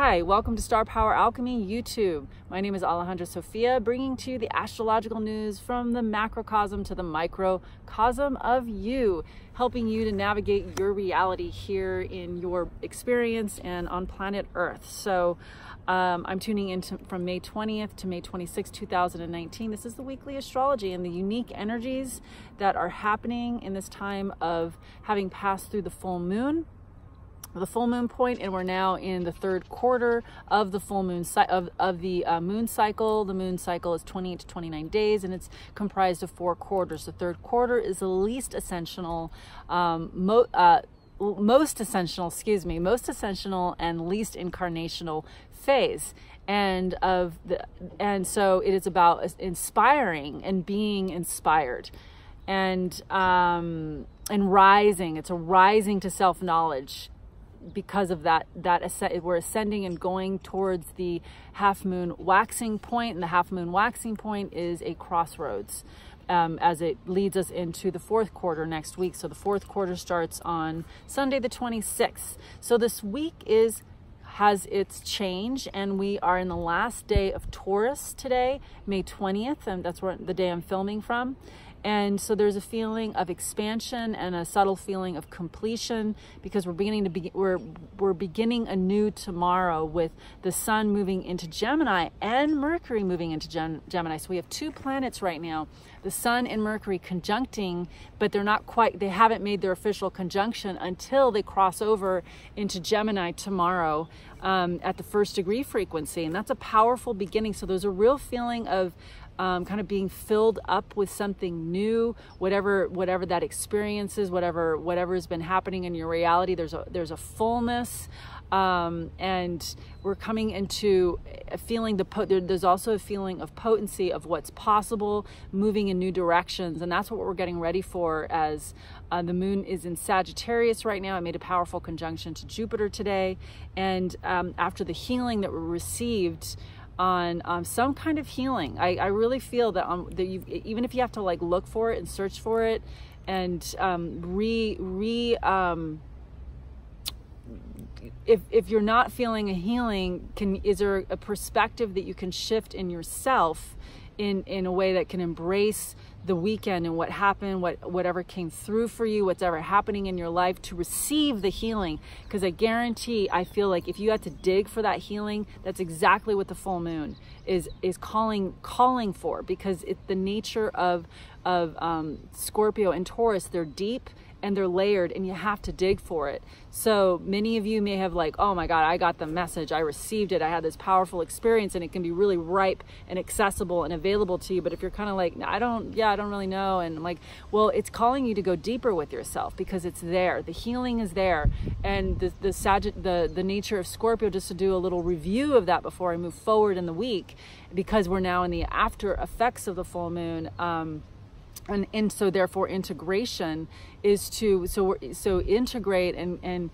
Hi, welcome to Star Power Alchemy YouTube. My name is Alejandra Sofia, bringing to you the astrological news from the macrocosm to the microcosm of you, helping you to navigate your reality here in your experience and on planet Earth. So I'm tuning in from May 20th to May 26th, 2019. This is the weekly astrology and the unique energies that are happening in this time of having passed through the full moon point, and we're now in the third quarter of the full moon moon cycle. The moon cycle is 28 to 29 days, and it's comprised of 4 quarters. The third quarter is the least essential, most essential and least incarnational phase. And so it is about inspiring and being inspired, and rising. It's a rising to self-knowledge. Because of that we're ascending and going towards the half moon waxing point, and the half moon waxing point is a crossroads as it leads us into the fourth quarter next week. So the fourth quarter starts on Sunday the 26th. So this week has its change, and we are in the last day of Taurus today, May 20th, and that's the day I'm filming from. And so there's a feeling of expansion and a subtle feeling of completion, because we're beginning anew tomorrow with the sun moving into Gemini and Mercury moving into Gemini. So we have 2 planets right now, the sun and Mercury conjuncting, but they haven't made their official conjunction until they cross over into Gemini tomorrow at the 1st degree frequency. And that's a powerful beginning. So there's a real feeling of kind of being filled up with something new, whatever that experience is, whatever has been happening in your reality. There's a fullness, and we're coming into a feeling. There's also a feeling of potency of what's possible, moving in new directions, and that's what we're getting ready for. As the moon is in Sagittarius right now, it made a powerful conjunction to Jupiter today, and after the healing that we received on some kind of healing, I really feel that even if you have to like look for it and search for it, and if you're not feeling a healing, is there a perspective that you can shift in yourself in a way that can embrace the weekend and what happened, whatever came through for you, what's ever happening in your life, to receive the healing? Because I feel like if you had to dig for that healing, that's exactly what the full moon is calling for, because it's the nature of Scorpio and Taurus. They're deep and they're layered, and you have to dig for it. So many of you may have like, oh my God, I got the message, I received it, I had this powerful experience, and it can be really ripe and accessible and available to you. But if you're kind of like, I don't really know, and I'm like, well, it's calling you to go deeper with yourself, because it's there. The healing is there. And the nature of Scorpio, just to do a little review of that before I move forward in the week, because we're now in the after effects of the full moon. And so therefore integration is to integrate and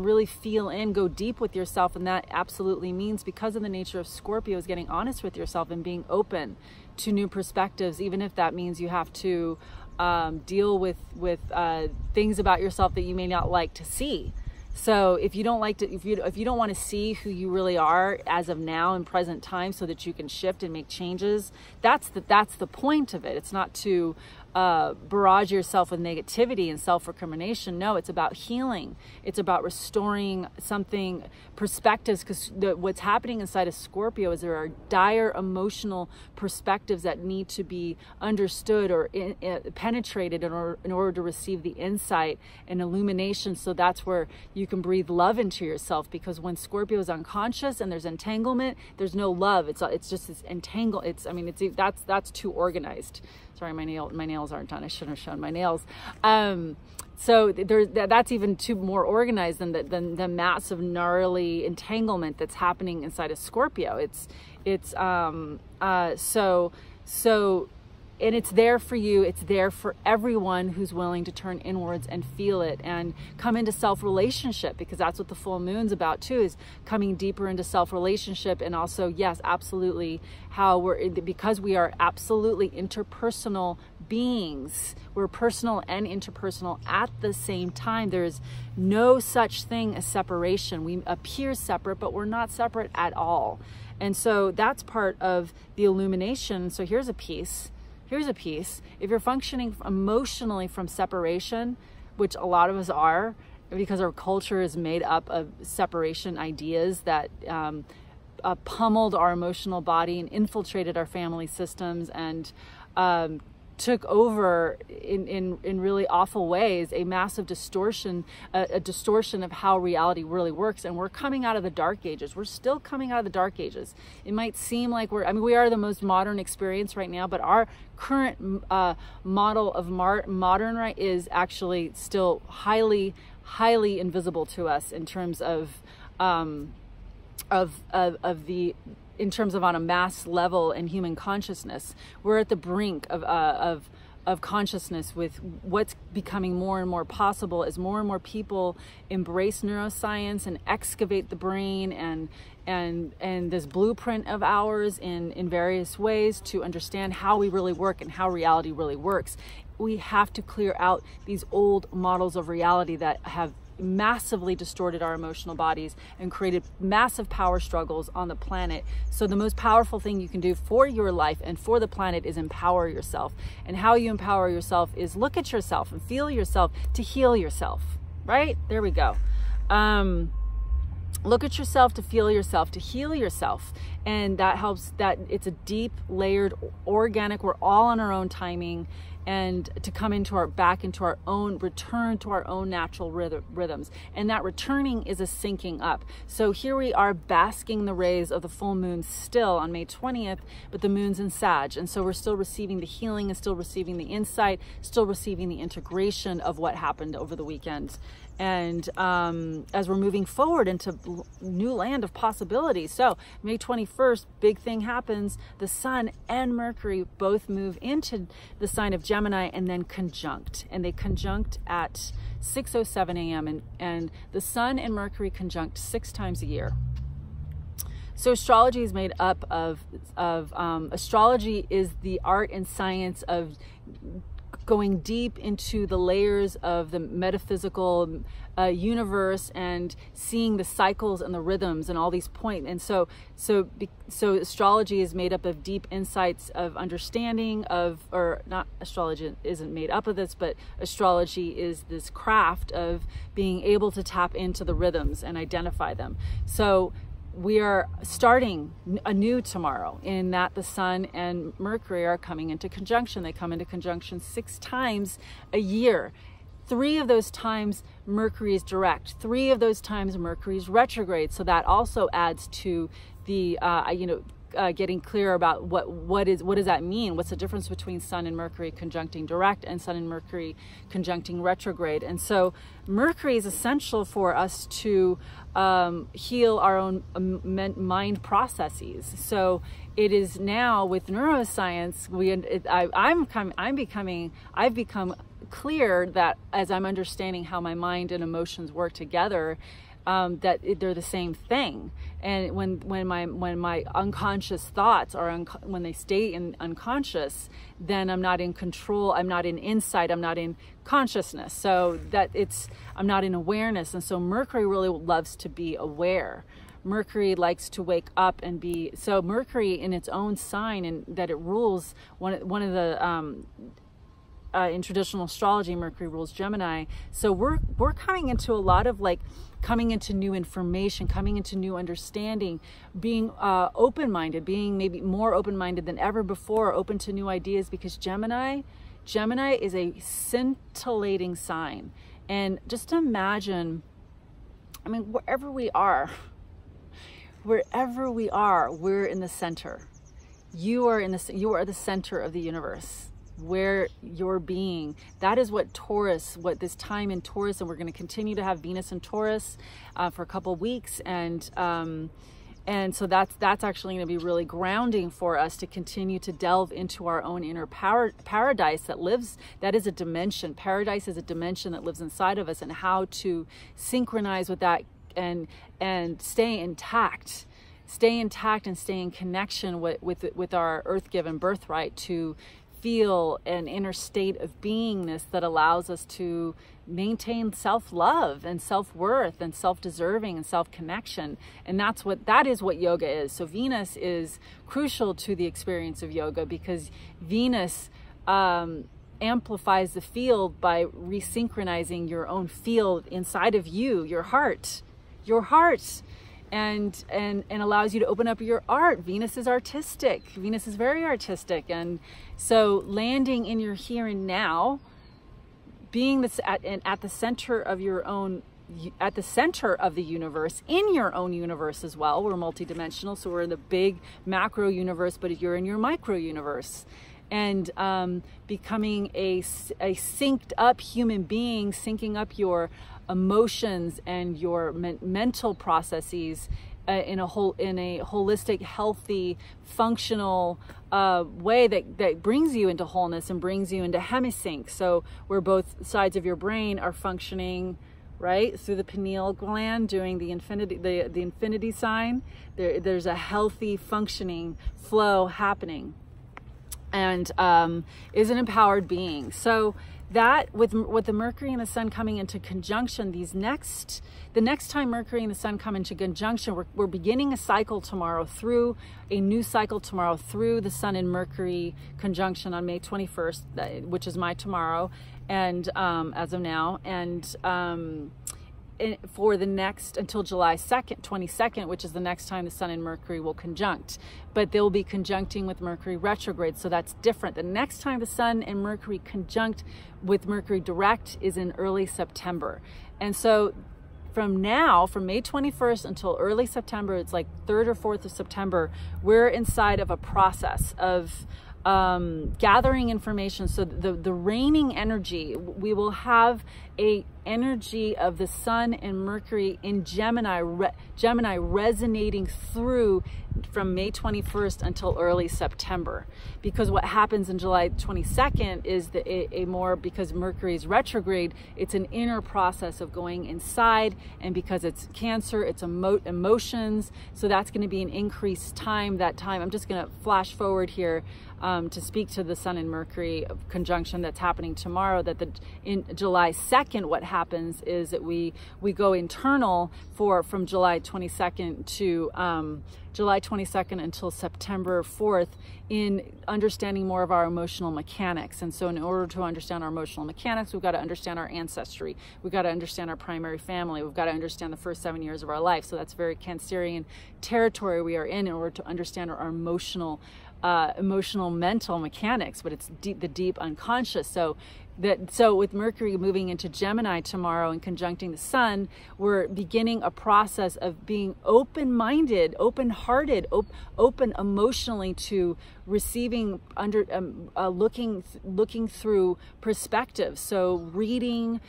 really feel in, go deep with yourself. And that absolutely means, because of the nature of Scorpio, is getting honest with yourself and being open to new perspectives, even if that means you have to deal with things about yourself that you may not like to see. So if you don't want to see who you really are as of now in present time, so that you can shift and make changes, that's the point of it. It's not to barrage yourself with negativity and self-recrimination. No, it's about healing. It's about restoring perspectives, because what's happening inside of Scorpio is there are dire emotional perspectives that need to be understood or penetrated in order to receive the insight and illumination. So that's where you can breathe love into yourself, because when Scorpio is unconscious and there's entanglement, there's no love. It's just this entangle. That's too organized. Sorry, my nails aren't done. I shouldn't have shown my nails. So that's even more organized than the massive gnarly entanglement that's happening inside of Scorpio. So and it's there for you. It's there for everyone who's willing to turn inwards and feel it and come into self-relationship, because that's what the full moon's about too, is coming deeper into self-relationship. And also, yes, absolutely, how because we are absolutely interpersonal beings. We're personal and interpersonal at the same time. There is no such thing as separation. We appear separate, but we're not separate at all. And so that's part of the illumination. So here's a piece. Here's a piece. If you're functioning emotionally from separation, which a lot of us are, because our culture is made up of separation ideas that pummeled our emotional body and infiltrated our family systems and took over in really awful ways, a massive distortion, a distortion of how reality really works. And we're coming out of the dark ages. We're still coming out of the dark ages. It might seem like we are the most modern experience right now, but our current model of modern, right, is actually still highly invisible to us in terms of in terms of on a mass level in human consciousness. We're at the brink of consciousness, with what's becoming more and more possible as more and more people embrace neuroscience and excavate the brain and this blueprint of ours in various ways to understand how we really work and how reality really works. We have to clear out these old models of reality that have massively distorted our emotional bodies and created massive power struggles on the planet. So the most powerful thing you can do for your life and for the planet is empower yourself. And how you empower yourself is look at yourself and feel yourself to heal yourself, right? There we go. Look at yourself to feel yourself, to heal yourself. And that helps, that it's a deep, layered, organic, we're all on our own timing, and to come back into our own, return to our own natural rhythms. And that returning is a syncing up. So here we are basking the rays of the full moon still on May 20th, but the moon's in Sag. And so we're still receiving the healing and still receiving the insight, still receiving the integration of what happened over the weekend. And as we're moving forward into new land of possibilities. So May 21st, big thing happens. The Sun and Mercury both move into the sign of Gemini and then conjunct. And they conjunct at 6:07 a.m. And the Sun and Mercury conjunct 6 times a year. So astrology is made up of astrology is the art and science of going deep into the layers of the metaphysical universe and seeing the cycles and the rhythms and all these points. And so astrology is made up of deep insights of understanding of, or not, astrology isn't made up of this, but astrology is this craft of being able to tap into the rhythms and identify them. So we are starting anew tomorrow in that the Sun and Mercury are coming into conjunction. They come into conjunction 6 times a year. 3 of those times Mercury is direct. 3 of those times Mercury is retrograde. So that also adds to the, getting clear about what does that mean? What's the difference between Sun and Mercury conjuncting direct and Sun and Mercury conjuncting retrograde? And so Mercury is essential for us to heal our own mind processes. So it is now with neuroscience, I've become clear that as I'm understanding how my mind and emotions work together, that they're the same thing. And when my unconscious thoughts are when they stay in unconscious, then I'm not in control, I'm not in insight, I'm not in consciousness. So that I'm not in awareness. And so Mercury really loves to be aware. Mercury likes to wake up and be, so Mercury in its own sign, and that it rules one of the in traditional astrology, Mercury rules Gemini. So we're coming into a lot of coming into new information, coming into new understanding, being open-minded, being maybe more open-minded than ever before, open to new ideas, because Gemini is a scintillating sign. And just imagine, wherever we are, we're in the center. You are the center of the universe, where you're being. That is what this time in Taurus, and we're going to continue to have Venus in Taurus for a couple of weeks, and And so that's actually going to be really grounding for us to continue to delve into our own inner paradise that is a dimension. Paradise is a dimension that lives inside of us, and how to synchronize with that and stay intact and stay in connection with our earth-given birthright, to feel an inner state of beingness that allows us to maintain self-love and self-worth and self-deserving and self-connection. And that is what yoga is. So Venus is crucial to the experience of yoga, because Venus amplifies the field by resynchronizing your own field inside of you, your heart, and allows you to open up your art. Venus is artistic. Venus is very artistic. And so landing in your here and now, being at the center of your own, at the center of the universe, in your own universe as well. We're multidimensional, so we're in the big macro universe, but you're in your micro universe. And becoming a synced up human being, syncing up your emotions and your mental processes in a holistic, healthy, functional way that brings you into wholeness and brings you into hemisync. So where both sides of your brain are functioning right through the pineal gland, doing the infinity sign. There's a healthy, functioning flow happening, and is an empowered being. So that with the Mercury and the Sun coming into conjunction, the next time Mercury and the Sun come into conjunction, we're beginning a cycle tomorrow, through a new cycle tomorrow, through the Sun and Mercury conjunction on May 21st, which is my tomorrow, and as of now, and for the next until July 22nd, which is the next time the Sun and Mercury will conjunct. But they'll be conjuncting with Mercury retrograde, so that's different. The next time the Sun and Mercury conjunct with Mercury direct is in early September. And so from now, from May 21st until early September, it's like 3rd or 4th of September, we're inside of a process of gathering information. So the reigning energy, we will have a energy of the Sun and Mercury in Gemini resonating through from May 21st until early September. Because what happens in July 22nd is because Mercury is retrograde, it's an inner process of going inside, and because it's Cancer, it's emotions, so that's going to be an increased time. I'm just going to flash forward here to speak to the Sun and Mercury conjunction that's happening tomorrow. In July 2nd, what happens is that we go internal from July 22nd to July 22nd until September 4th in understanding more of our emotional mechanics. And so in order to understand our emotional mechanics, we've got to understand our ancestry. We've got to understand our primary family. We've got to understand the first 7 years of our life. So that's very Cancerian territory we are in order to understand our emotional mental mechanics, but it's the deep unconscious. So with Mercury moving into Gemini tomorrow and conjuncting the Sun, we're beginning a process of being open-minded, open-hearted, open emotionally to receiving, looking through perspectives. So reading,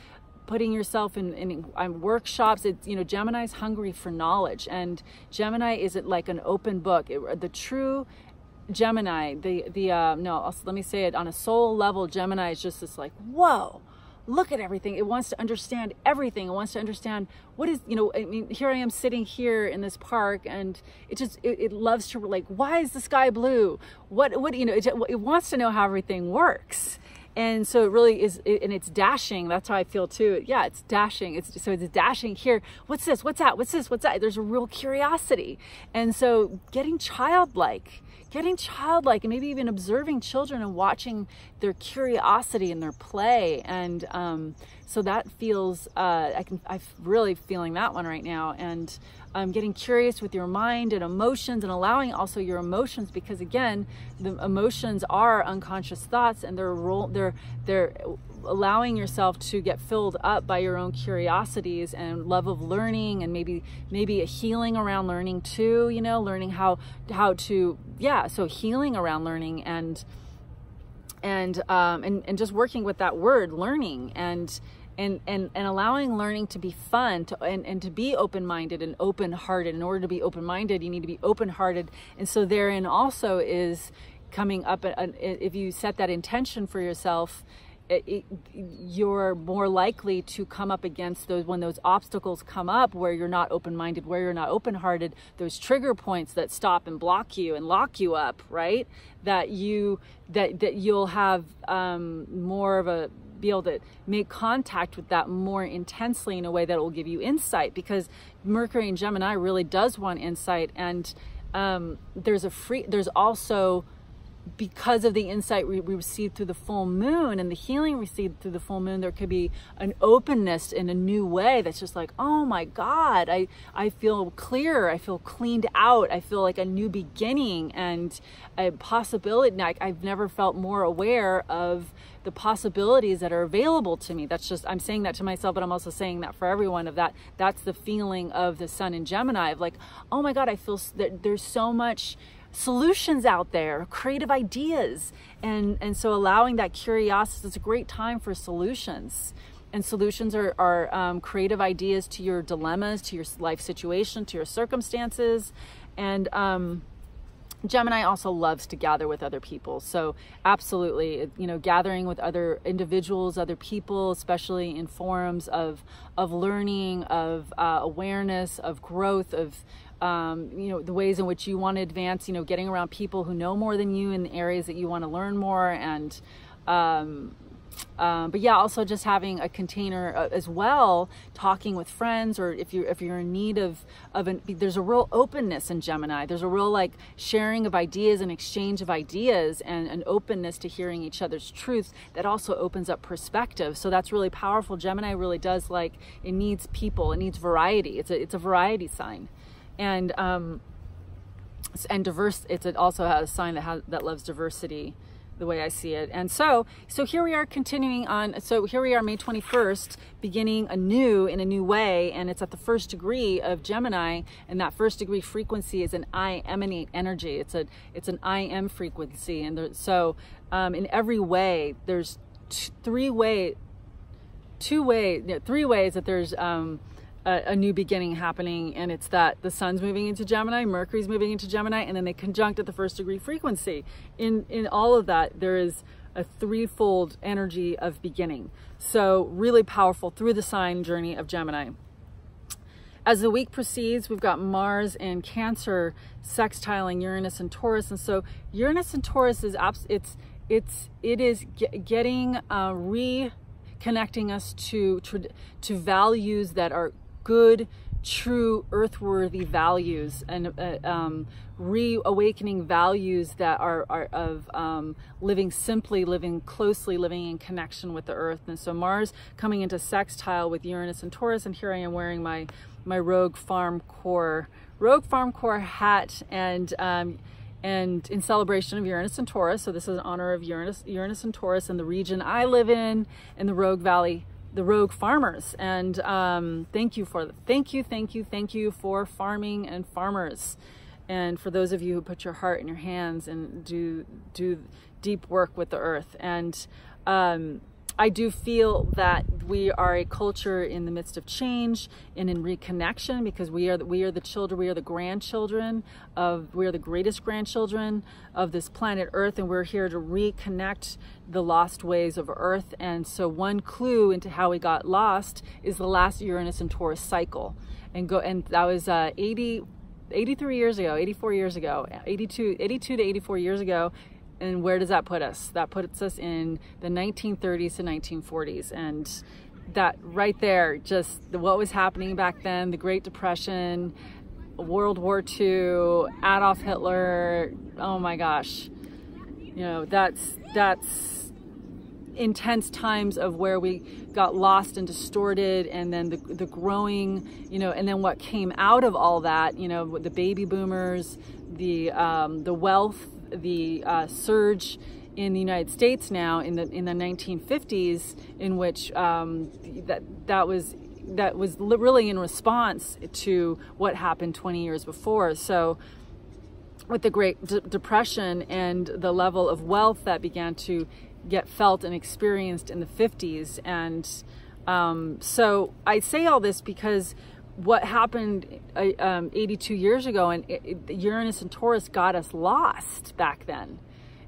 putting yourself in workshops. Gemini is hungry for knowledge, and Gemini is like an open book. The true Gemini, let me say it on a soul level, Gemini is just this like, whoa, look at everything. It wants to understand everything. It wants to understand what is, here I am sitting here in this park, and it loves to, like, why is the sky blue? It wants to know how everything works. And so it really is, and it's dashing. That's how I feel too. Yeah, it's dashing. It's dashing here. What's this? What's that? What's this? What's that? There's a real curiosity. And so getting childlike, and maybe even observing children and watching their curiosity and their play. And so that feels, I'm really feeling that one right now. And getting curious with your mind and emotions, and allowing also your emotions, because again, the emotions are unconscious thoughts, and they're allowing yourself to get filled up by your own curiosities and love of learning, and maybe a healing around learning too, learning how to, so healing around learning, and just working with that word learning, and and allowing learning to be fun, and to be open-minded and open-hearted. In order to be open-minded, you need to be open-hearted. And so therein also is coming up, if you set that intention for yourself, you're more likely to come up against those, when those obstacles come up where you're not open-minded, where you're not open-hearted, those trigger points that stop and block you and lock you up, right? That you'll have more of a, be able to make contact with that more intensely in a way that will give you insight, because Mercury in Gemini really does want insight. And there's also, because of the insight we receive through the full moon and the healing received through the full moon, there could be an openness in a new way that's just like, oh my God, I feel clear, I feel cleaned out, I feel like a new beginning and a possibility. I've never felt more aware of the possibilities that are available to me. That's just, I'm saying that to myself, but I'm also saying that for everyone. That's the feeling of the sun in Gemini, of like, oh my God, I feel that there's so much solutions out there, creative ideas, and so allowing that curiosity. It's a great time for solutions, and solutions are creative ideas to your dilemmas, to your life situation, to your circumstances. And Gemini also loves to gather with other people, so absolutely, gathering with other individuals, other people, especially in forums of learning, of awareness, of growth, of the ways in which you want to advance, getting around people who know more than you in the areas that you want to learn more. And but yeah, also just having a container as well, talking with friends, or if you're in need of there's a real openness in Gemini. There's a real like sharing of ideas and exchange of ideas, and an openness to hearing each other's truths that also opens up perspective. So that's really powerful. Gemini really does, like, it needs people, it needs variety. It's a variety sign. And diverse. It also has a sign that loves diversity, the way I see it. And so here we are continuing on. So here we are, May 21st, beginning anew in a new way, and it's at the 1st degree of Gemini, and that 1st degree frequency is an I emanate energy. It's an I am frequency, and in every way there's three ways that there's a new beginning happening, and it's that the sun's moving into Gemini, Mercury's moving into Gemini, and then they conjunct at the 1st degree frequency. In all of that, there is a threefold energy of beginning. So really powerful through the sign journey of Gemini. As the week proceeds, we've got Mars and Cancer sextiling Uranus and Taurus, and so Uranus and Taurus is getting reconnecting us to values that are good, true, earthworthy values, and reawakening values that are of living simply, living closely, living in connection with the earth. And so Mars coming into sextile with Uranus and Taurus, and here I am wearing my Rogue Farm Core hat, and in celebration of Uranus and Taurus. So this is in honor of Uranus and Taurus, and the region I live in the Rogue Valley, the Rogue farmers. And thank you for farming and farmers, and for those of you who put your heart in your hands and do deep work with the earth. And I do feel that we are a culture in the midst of change and in reconnection, because we are the children, we are the grandchildren of, we are the greatest grandchildren of this planet Earth, and we're here to reconnect the lost ways of Earth. And so one clue into how we got lost is the last Uranus and Taurus cycle, and that was 83 years ago, 84 years ago, 82 to 84 years ago. And where does that put us? That puts us in the 1930s to 1940s. And that right there, just what was happening back then, the Great Depression, World War II, Adolf Hitler, oh my gosh. That's intense times of where we got lost and distorted, and then the growing, and then what came out of all that, the baby boomers, the wealth, the surge in the United States now in the 1950s, in which that was really in response to what happened 20 years before. So with the Great Depression and the level of wealth that began to get felt and experienced in the 50s, and So I say all this because what happened 82 years ago, and Uranus and Taurus got us lost back then.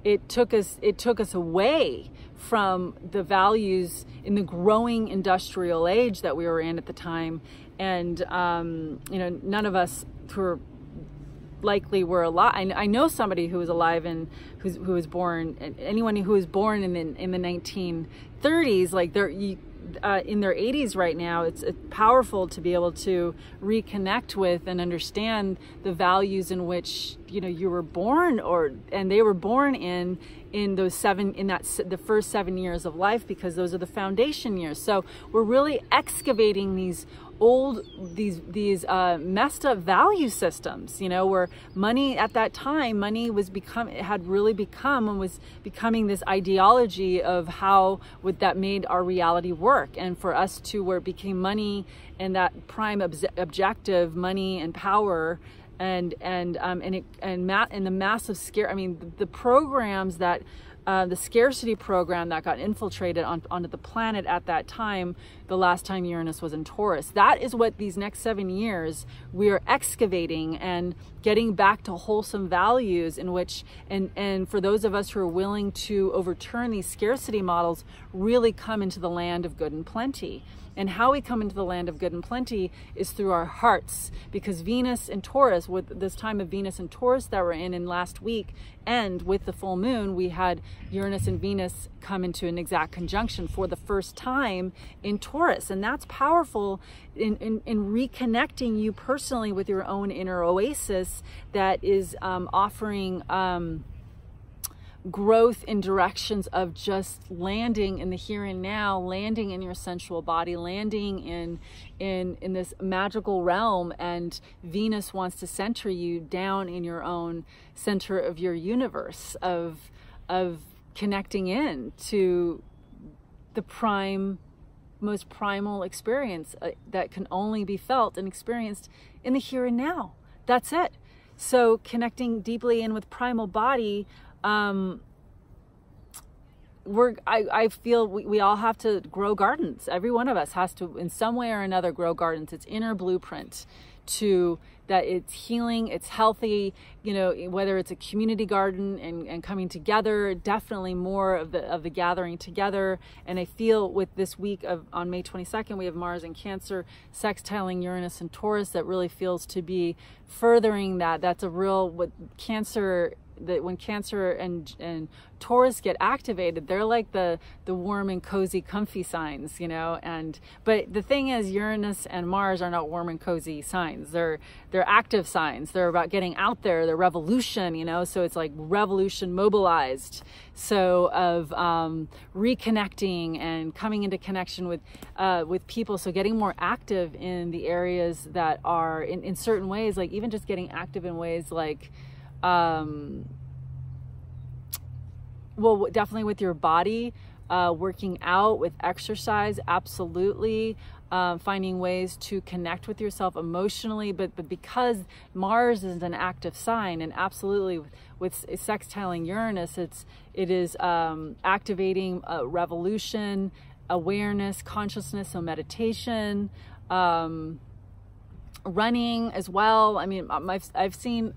It took us away from the values in the growing industrial age that we were in at the time. And, you know, none of us who are likely were alive. I know somebody who was alive and who was born, anyone who was born in the 1930s, like they're in their 80s right now. It's powerful to be able to reconnect with and understand the values in which, you know, you were born, and they were born in the first 7 years of life, because those are the foundation years. So we're really excavating these messed up value systems, you know, where money at that time, had really become and was becoming this ideology of how that made our reality work. And for us to, where it became money and that prime objective, money and power, and the massive scare. I mean, the programs that the scarcity program that got infiltrated onto the planet at that time, the last time Uranus was in Taurus. That is what these next 7 years we are excavating and getting back to wholesome values, in which, and for those of us who are willing to overturn these scarcity models, really come into the land of good and plenty. And how we come into the land of good and plenty is through our hearts, because Venus and Taurus, with this time of Venus and Taurus that we're in last week, and with the full moon, we had Uranus and Venus come into an exact conjunction for the first time in Taurus. And that's powerful in reconnecting you personally with your own inner oasis that is offering growth in directions of just landing in the here and now, landing in your sensual body, landing in this magical realm. And Venus wants to center you down in your own center of your universe, of connecting in to the most primal experience that can only be felt and experienced in the here and now. That's it. So connecting deeply in with primal body, I feel we all have to grow gardens. Every one of us has to, in some way or another, grow gardens. It's inner blueprint to that. It's healing, it's healthy, you know, whether it's a community garden and coming together, definitely more of the gathering together. And I feel with this week on May 22nd, we have Mars in Cancer sextiling Uranus and Taurus, that really feels to be furthering that. That's a real, what Cancer, that when Cancer and Taurus get activated, they're like the warm and cozy, comfy signs, you know. But the thing is, Uranus and Mars are not warm and cozy signs. They're active signs. They're about getting out there. They're revolution, you know. So it's like revolution mobilized. So of reconnecting and coming into connection with people. So getting more active in the areas that are in certain ways, like even just getting active in ways like, well, definitely with your body, working out, with exercise, absolutely, finding ways to connect with yourself emotionally, but because Mars is an active sign, and absolutely with sextiling Uranus, it is activating revolution, awareness, consciousness, so meditation, running as well. I mean, I've seen.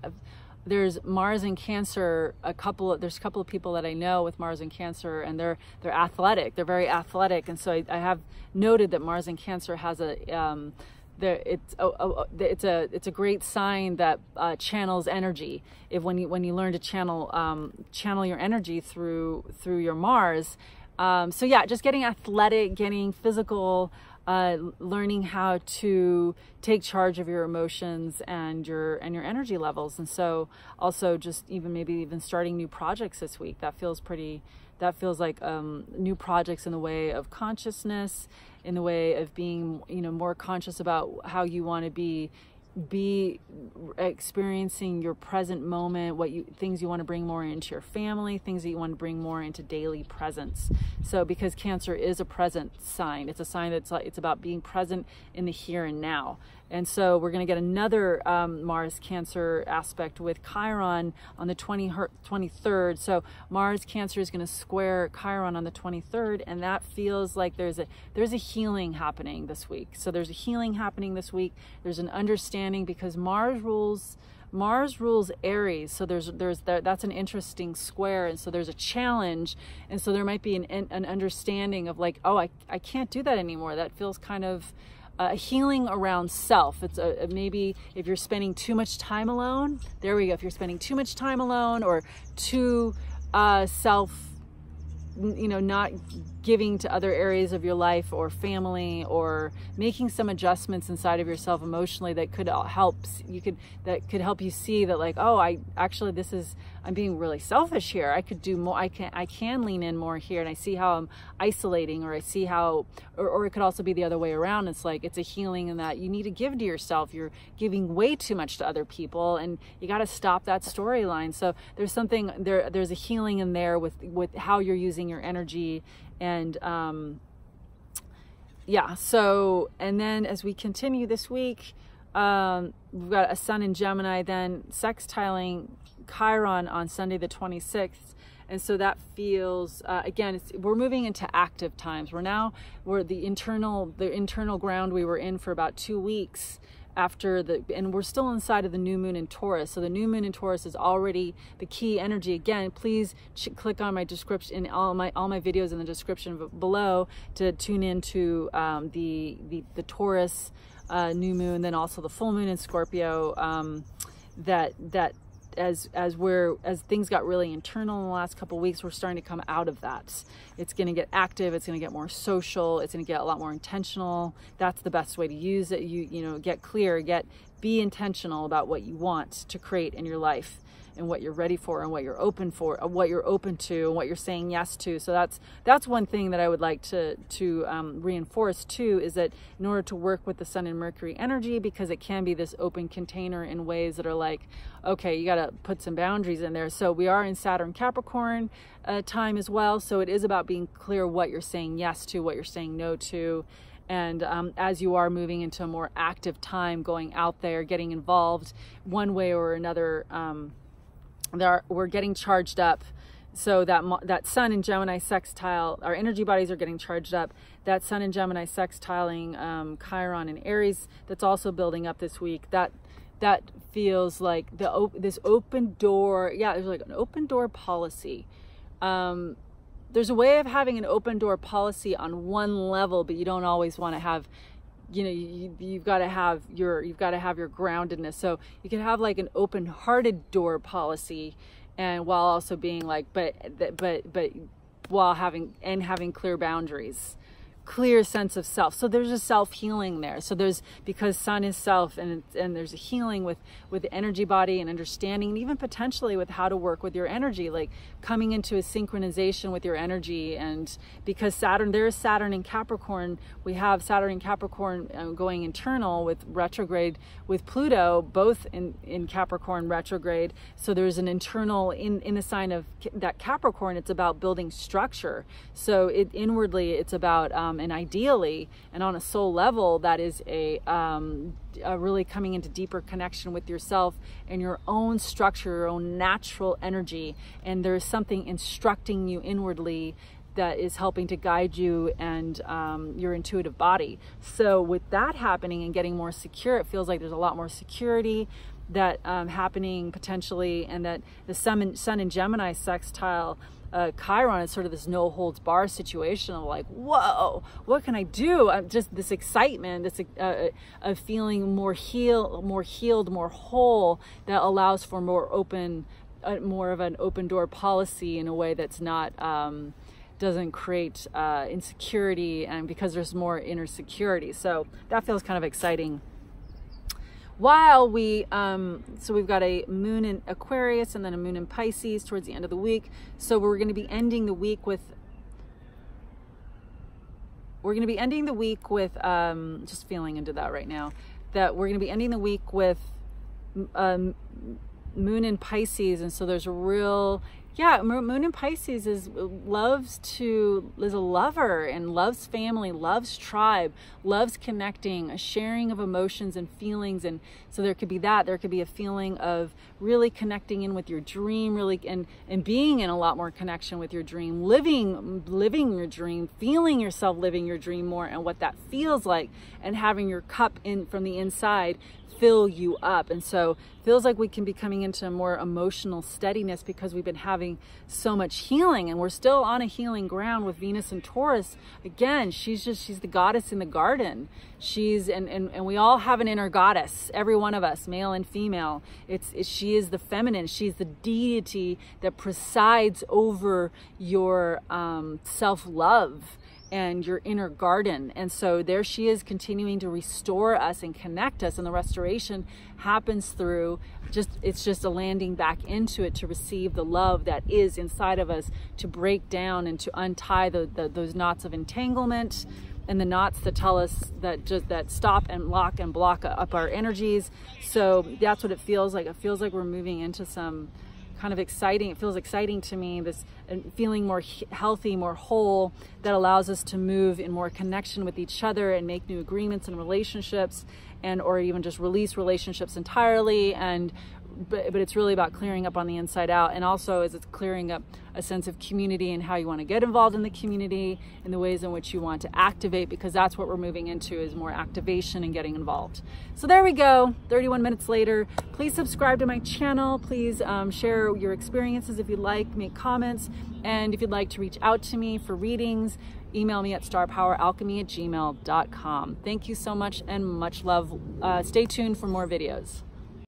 There's Mars in Cancer, there's a couple of people that I know with Mars in Cancer, and they're athletic. They're very athletic. And so I have noted that Mars in Cancer has it's a great sign that channels energy. When you learn to channel your energy through your Mars. So yeah, just getting athletic, getting physical, learning how to take charge of your emotions and your energy levels. And so also just maybe even starting new projects this week. That feels like new projects in the way of consciousness, in the way of being, you know, more conscious about how you want to be experiencing your present moment, things you want to bring more into your family, things that you want to bring more into daily presence. So because Cancer is a present sign, it's a sign that's it's about being present in the here and now. And so we're going to get another Mars Cancer aspect with Chiron on the 23rd. So Mars Cancer is going to square Chiron on the 23rd, and that feels like there's a healing happening this week. So there's a healing happening this week. There's an understanding because Mars rules Aries, so that's an interesting square, and so there's a challenge, and so there might be an understanding of like, oh, I can't do that anymore. That feels kind of a healing around self. It's maybe if you're spending too much time alone, there we go. If you're spending too much time alone or too not giving to other areas of your life or family, or making some adjustments inside of yourself emotionally that could help you see that like, oh, I'm being really selfish here. I could do more. I can lean in more here, and I see how I'm isolating, or I see how, or it could also be the other way around. It's like, it's a healing in that you need to give to yourself. You're giving way too much to other people, and you got to stop that storyline. So there's a healing in there with how you're using your energy. And yeah, so, and then as we continue this week, we've got a Sun in Gemini then sextiling Chiron on Sunday the 26th. And so that feels, again, we're moving into active times. We're the internal ground we were in for about 2 weeks and we're still inside of the new moon in Taurus. So the new moon in Taurus is already the key energy. Again, please click on my description, in all my videos in the description below, to tune into the Taurus new moon, then also the full moon in Scorpio. As things got really internal in the last couple of weeks, we're starting to come out of that. It's going to get active. It's going to get more social. It's going to get a lot more intentional. That's the best way to use it. Get clear, be intentional about what you want to create in your life, and what you're ready for, and what you're open for, what you're open to, and what you're saying yes to. So that's one thing that I would like to reinforce too, is that in order to work with the Sun and Mercury energy, because it can be this open container in ways that are like, okay, you got to put some boundaries in there. So we are in Saturn Capricorn time as well. So it is about being clear what you're saying yes to, what you're saying no to. And as you are moving into a more active time, going out there, getting involved one way or another, we're getting charged up. So that Sun in Gemini sextile, our energy bodies are getting charged up. That Sun in Gemini sextiling Chiron in Aries, that's also building up this week. That feels like this open door. Yeah, there's like an open door policy. There's a way of having an open door policy on one level, but you don't always want to have, you've got to have your groundedness. So you can have like an open-hearted door policy, and while also being like, but while having clear boundaries, clear sense of self. So there's a self-healing there. So because Sun is self, and there's a healing with the energy body and understanding, and even potentially with how to work with your energy, like coming into a synchronization with your energy. And because there is Saturn in Capricorn, we have Saturn in Capricorn going internal with retrograde with Pluto, both in Capricorn retrograde. So there's an internal in the sign of that Capricorn. It's about building structure. So inwardly it's about and ideally, and on a soul level, that is a really coming into deeper connection with yourself and your own structure, your own natural energy. And there's something instructing you inwardly that is helping to guide you and your intuitive body. So with that happening and getting more secure, it feels like there's a lot more security that happening potentially, and that the Sun in Gemini sextile Chiron is sort of this no holds bar situation of like, whoa, what can I do? Just this excitement, this of feeling more healed, more whole, that allows for more of an open door policy in a way that's not doesn't create insecurity, and because there's more inner security. So that feels kind of exciting. While we, so we've got a moon in Aquarius and then a moon in Pisces towards the end of the week. So we're going to be ending the week with, just feeling into that right now, that we're going to be ending the week with moon in Pisces. And so there's a real Yeah, Moon in Pisces is a lover and loves family, loves tribe, loves connecting, a sharing of emotions and feelings. And so there could be that. There could be a feeling of really connecting in with your dream, really, and being in a lot more connection with your dream, living your dream, feeling yourself living your dream more, and what that feels like, and having your cup in from the inside fill you up. And so feels like we can be coming into a more emotional steadiness because we've been having so much healing, and we're still on a healing ground with Venus and Taurus. Again, she's the goddess in the garden. She's and we all have an inner goddess, every one of us, male and female. She is the feminine. She's the deity that presides over your self-love and your inner garden. And so there she is, continuing to restore us and connect us, and the restoration happens through it's just a landing back into it to receive the love that is inside of us, to break down and to untie those knots of entanglement and the knots that tell us that stop and lock and block up our energies. So that's what it feels like. It feels like we're moving into some kind of exciting, it feels exciting to me, this feeling more healthy, more whole, that allows us to move in more connection with each other and make new agreements and relationships, and or even just release relationships entirely. But it's really about clearing up on the inside out, and also as it's clearing up a sense of community and how you want to get involved in the community and the ways in which you want to activate, because that's what we're moving into, is more activation and getting involved. So there we go, 31 minutes later. Please subscribe to my channel. Please share your experiences if you'd like, make comments, and if you'd like to reach out to me for readings, email me at starpoweralchemy@gmail.com. Thank you so much and much love. Stay tuned for more videos.